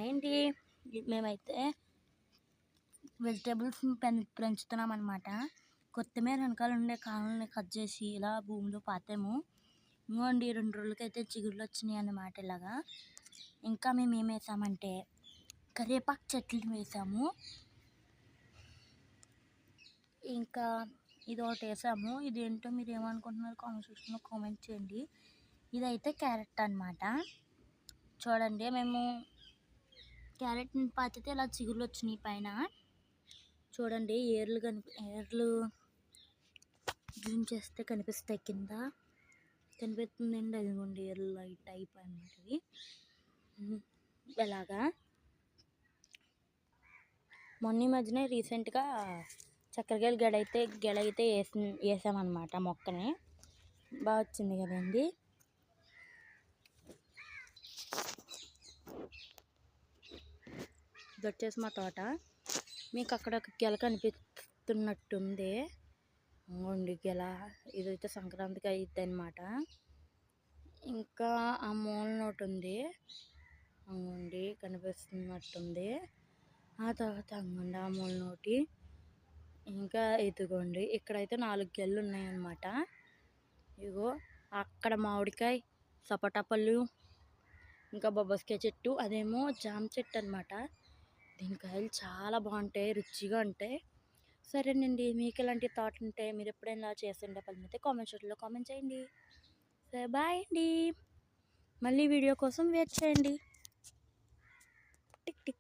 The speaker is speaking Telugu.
ఏంటి మేమైతే వెజిటేబుల్స్ పెంచుతున్నాం అనమాట. కొత్తిమీర వెనకాల ఉండే కాడల్ని కట్ చేసి ఇలా భూమిలో పాతాము. ఇంకోండి 2 రోజులకైతే చిగుర్లు వచ్చినాయి అన్నమాట ఇలాగా. ఇంకా మేము ఏం వేసామంటే కరివేపాకు చెట్లు వేసాము. ఇంకా ఇది ఒకటి వేసాము. ఇదేంటో మీరు ఏమనుకుంటున్నారు కామెంట్ సెక్షన్లో కామెంట్ చేయండి. ఇదైతే క్యారెట్ అనమాట. చూడండి మేము క్యారెట్ని పాతితే ఇలా చిగుర్లు వచ్చినాయి పైన. చూడండి ఏర్లు జూమ్ చేస్తే కనిపిస్తాయి, కింద కనిపిస్తుందండి. అదిగోండి ఏర్లు టైప్ అనమాట ఇవి. ఇలాగా మొన్న మధ్యనే రీసెంట్గా చక్కెరకేళి గెల అయితే వేసామన్నమాట. మొక్కని బాగా వచ్చింది కదండి. ఇది వచ్చేసి మా తోట. మీకు అక్కడ ఒక గెల కనిపిస్తున్నట్టుంది. అండి గెల ఇదైతే సంక్రాంతికి అయిద్ది అనమాట. ఇంకా ఆ మూలన ఒకటి ఉంది, అండి కనిపిస్తున్నట్టుంది. ఆ తర్వాత అంగండి ఆ మూలన ఒకటి. ఇంకా ఇదిగోండి ఇక్కడైతే 4 గెలలు ఉన్నాయన్నమాట. ఇగో అక్కడ మామిడికాయ, సపోటా పళ్ళు, ఇంకా బొబ్బస్కాయ చెట్టు, అదేమో జామ చెట్టు అనమాట. దీని కాయలు చాలా బాగుంటాయి, రుచిగా ఉంటాయి. సరేనండి, మీకు ఇలాంటి థాట్ ఉంటే మీరు ఎప్పుడైనా చేస్తుండే పని అయితే కామెంట్ సెక్షన్లో కామెంట్ చేయండి. సరే బాయ్ అండి. మళ్ళీ వీడియో కోసం వెయిట్ చేయండి. Tick tick.